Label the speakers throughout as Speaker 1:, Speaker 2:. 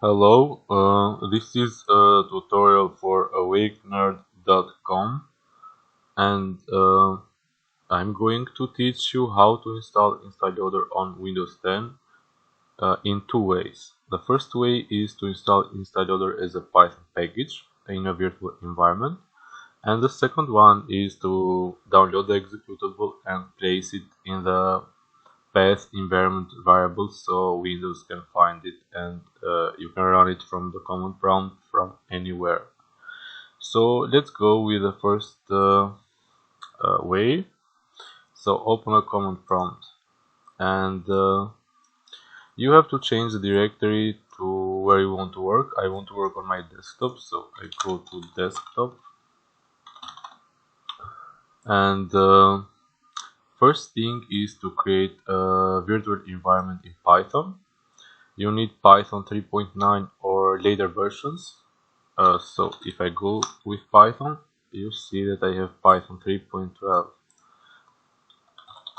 Speaker 1: Hello, this is a tutorial for awakenerd.com, and I'm going to teach you how to install Instaloader on Windows 10 in two ways. The first way is to install Instaloader as a Python package in a virtual environment, and the second one is to download the executable and place it in the path environment variable so Windows can find it and you can run it from the command prompt from anywhere. So let's go with the first way. So open a command prompt and you have to change the directory to where you want to work. I want to work on my desktop, so I go to desktop and first thing is to create a virtual environment in Python. You need Python 3.9 or later versions. So if I go with Python, you see that I have Python 3.12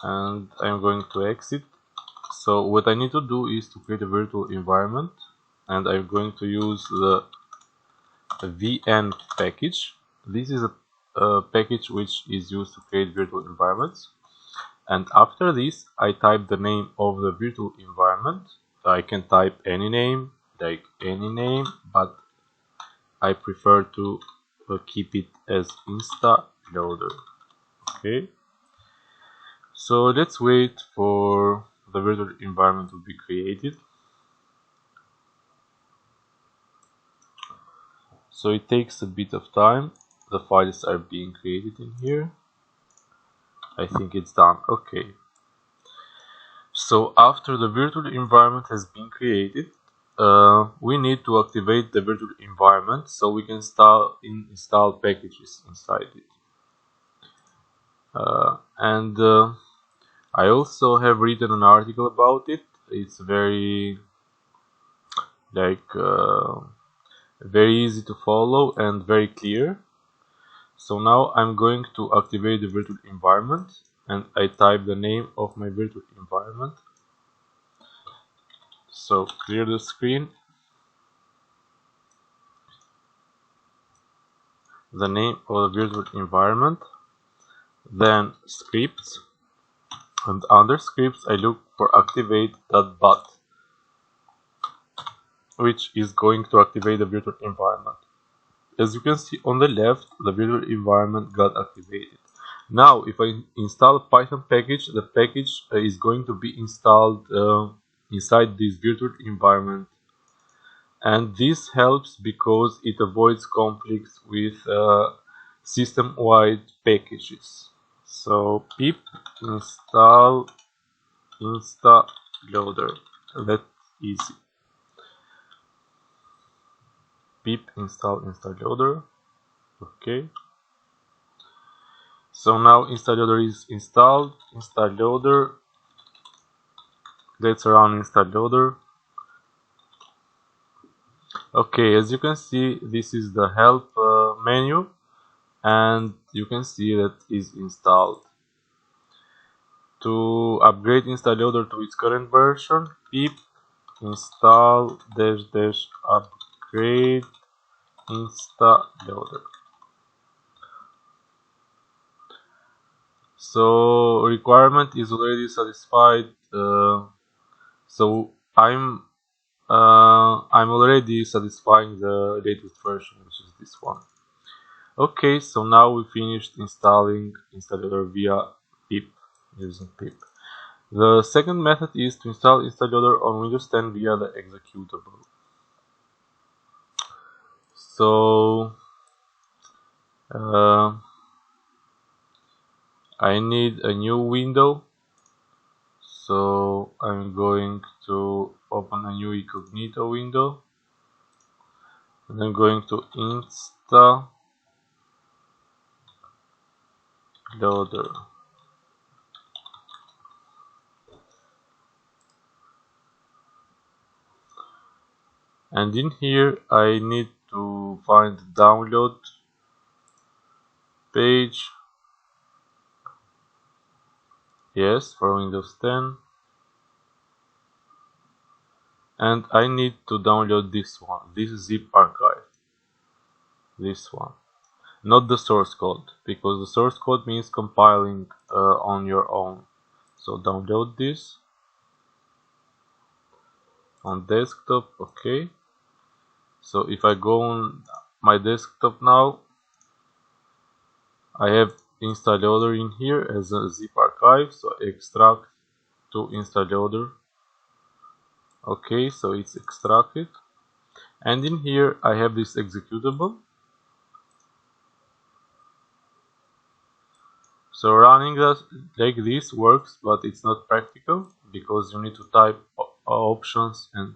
Speaker 1: and I'm going to exit. So what I need to do is to create a virtual environment, and I'm going to use the vn package. This is a package which is used to create virtual environments. And after this, I type the name of the virtual environment. I can type any name, like any name, but I prefer to keep it as Instaloader. Okay, so let's wait for the virtual environment to be created. So it takes a bit of time. The files are being created in here. I think it's done. Okay. So after the virtual environment has been created, we need to activate the virtual environment so we can install packages inside it. And I also have written an article about it. It's very very easy to follow and very clear. So now I'm going to activate the virtual environment, and I type the name of my virtual environment. So clear the screen. The name of the virtual environment, then scripts, and under scripts I look for activate.bat, which is going to activate the virtual environment. As you can see on the left, the virtual environment got activated. Now if I install a Python package, the package is going to be installed inside this virtual environment, and this helps because it avoids conflicts with system-wide packages. So pip install Instaloader. That's easy. Pip install Instaloader. Okay. So now Instaloader is installed. Instaloader. Let's run Instaloader. Okay, as you can see, this is the help menu, and you can see that is installed. To upgrade Instaloader to its current version, pip install -- upgrade Instaloader. So requirement is already satisfied. So I'm already satisfying the latest version, which is this one. Okay, so now we finished installing Instaloader via pip, using pip. The second method is to install Instaloader on Windows 10 via the executable. So I need a new window, so I'm going to open a new incognito window, and I'm going to Instaloader. And in here I need to find the download page. Yes, for Windows 10. and I need to download this one, this zip archive, this one, not the source code, because the source code means compiling on your own. So download this on desktop. Okay, so if I go on my desktop now, I have Instaloader in here as a zip archive, so extract to Instaloader. Okay, so it's extracted, and in here I have this executable. So running that like this works, but it's not practical because you need to type options and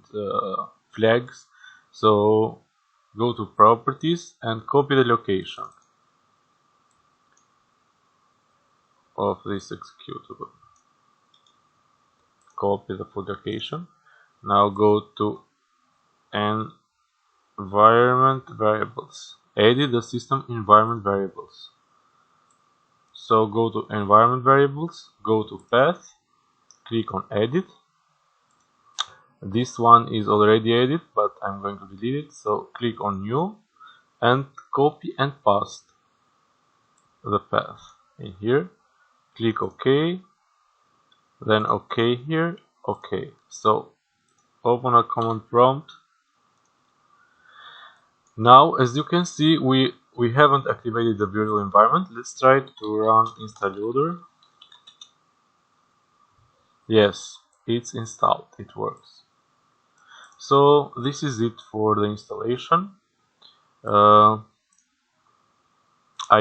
Speaker 1: flags. So go to properties and copy the location of this executable. Copy the full location. Now go to environment variables. Edit the system environment variables. So go to environment variables, go to path, click on edit. This one is already edited, but I'm going to delete it. So click on new and copy and paste the path in here. Click OK, then OK here, OK. So open a command prompt. Now, as you can see, we haven't activated the virtual environment. Let's try to run Instaloader. Yes, it's installed. It works. So this is it for the installation. I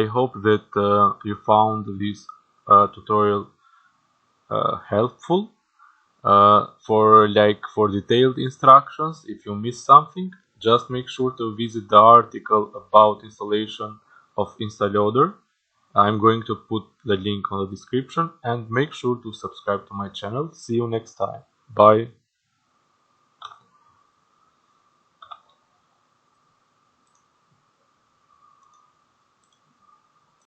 Speaker 1: hope that you found this tutorial helpful. For detailed instructions, if you miss something, just make sure to visit the article about installation of Instaloader. I'm going to put the link on the description, and make sure to subscribe to my channel. See you next time. Bye.